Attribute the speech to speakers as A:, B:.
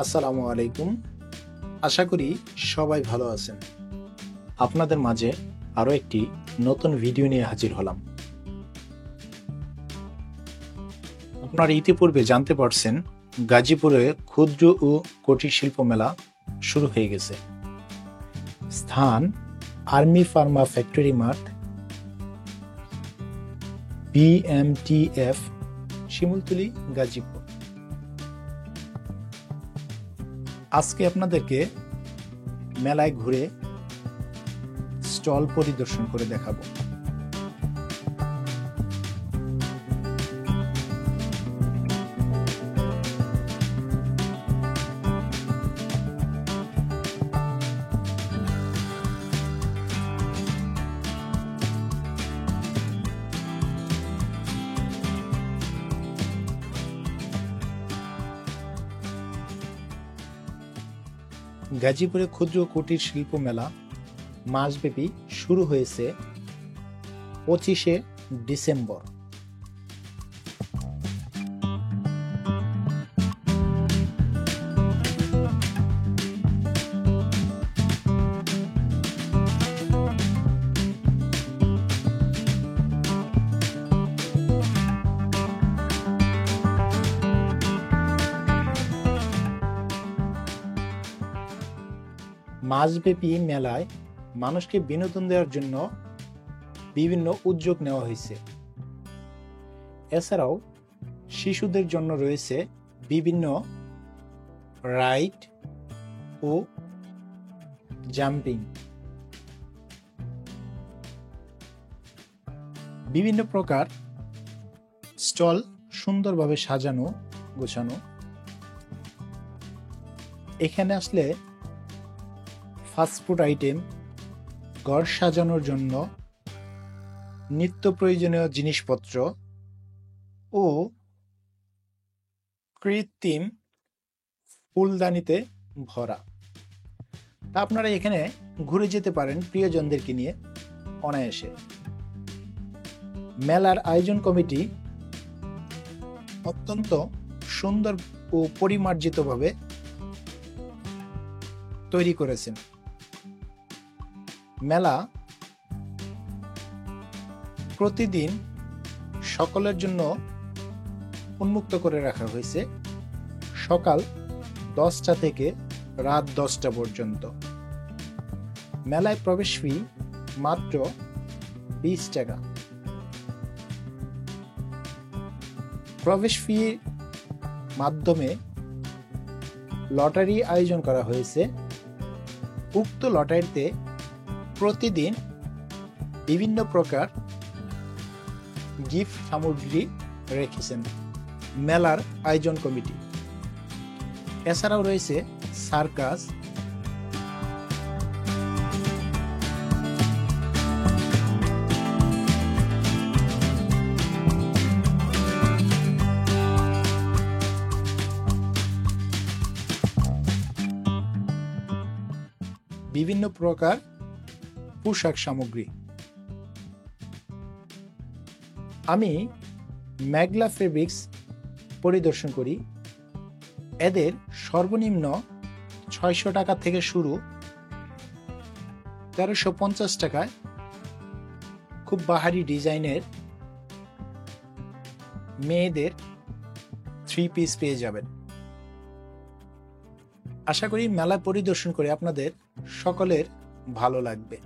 A: আসসালামু আলাইকুম। আশা করি সবাই ভালো আছেন। আপনাদের মাঝে আরো একটি নতুন ভিডিও নিয়ে হাজির হলাম। আপনারা ইতিপূর্বে জানতে পারছেন গাজীপুরে ক্ষুদ্র ও কুটির শিল্প মেলা শুরু হয়ে গেছে। স্থান আর্মি ফার্মা ফ্যাক্টরি মাঠ, BMTF, শিমুলতলি, গাজীপুর। আজকে আপনাদেরকে মেলায় ঘুরে স্টল পরিদর্শন করে দেখাবো। গাজীপুরে ক্ষুদ্র কুটির শিল্প মেলা মাসব্যাপী শুরু হয়েছে 25শে ডিসেম্বর। মাসব্যাপী মেলায় মানুষকে বিনোদন দেওয়ার জন্য বিভিন্ন উদ্যোগ নেওয়া হয়েছে। এছাড়াও শিশুদের জন্য রয়েছে বিভিন্ন রাইড ও জাম্পিং। বিভিন্ন প্রকার স্টল সুন্দরভাবে সাজানো গোছানো। এখানে আসলে ফাস্টফুড আইটেম, ঘর সাজানোর জন্য নিত্য প্রয়োজনীয় জিনিসপত্র ও কৃত্রিম ফুলদানিতে ভরা। তা আপনারা এখানে ঘুরে যেতে পারেন প্রিয়জনদেরকে নিয়ে অনায়াসে। মেলার আয়োজন কমিটি অত্যন্ত সুন্দর ও পরিমার্জিতভাবে তৈরি করেছেন। মেলা প্রতিদিন সকলের জন্য উন্মুক্ত করে রাখা হয়েছে, সকাল 10টা থেকে রাত 10টা পর্যন্ত। মেলায় প্রবেশ ফি মাত্র 20 টাকা। প্রবেশ ফির মাধ্যমে লটারি আয়োজন করা হয়েছে। উক্ত লটারিতে প্রতিদিন বিভিন্ন প্রকার গিফট সামগ্রী রেখেছেন মেলার আয়োজন কমিটি। এছাড়াও রয়েছে সার্কাস, বিভিন্ন প্রকার পোশাক সামগ্রী। আমি মেঘলা ফেব্রিক্স পরিদর্শন করি। এদের সর্বনিম্ন 600 টাকা থেকে শুরু, 1350 টাকায় খুব বাহারি ডিজাইনের মেয়েদের 3 পিস পেয়ে যাবেন। আশা করি মেলা পরিদর্শন করে আপনাদের সকলের ভালো লাগবে।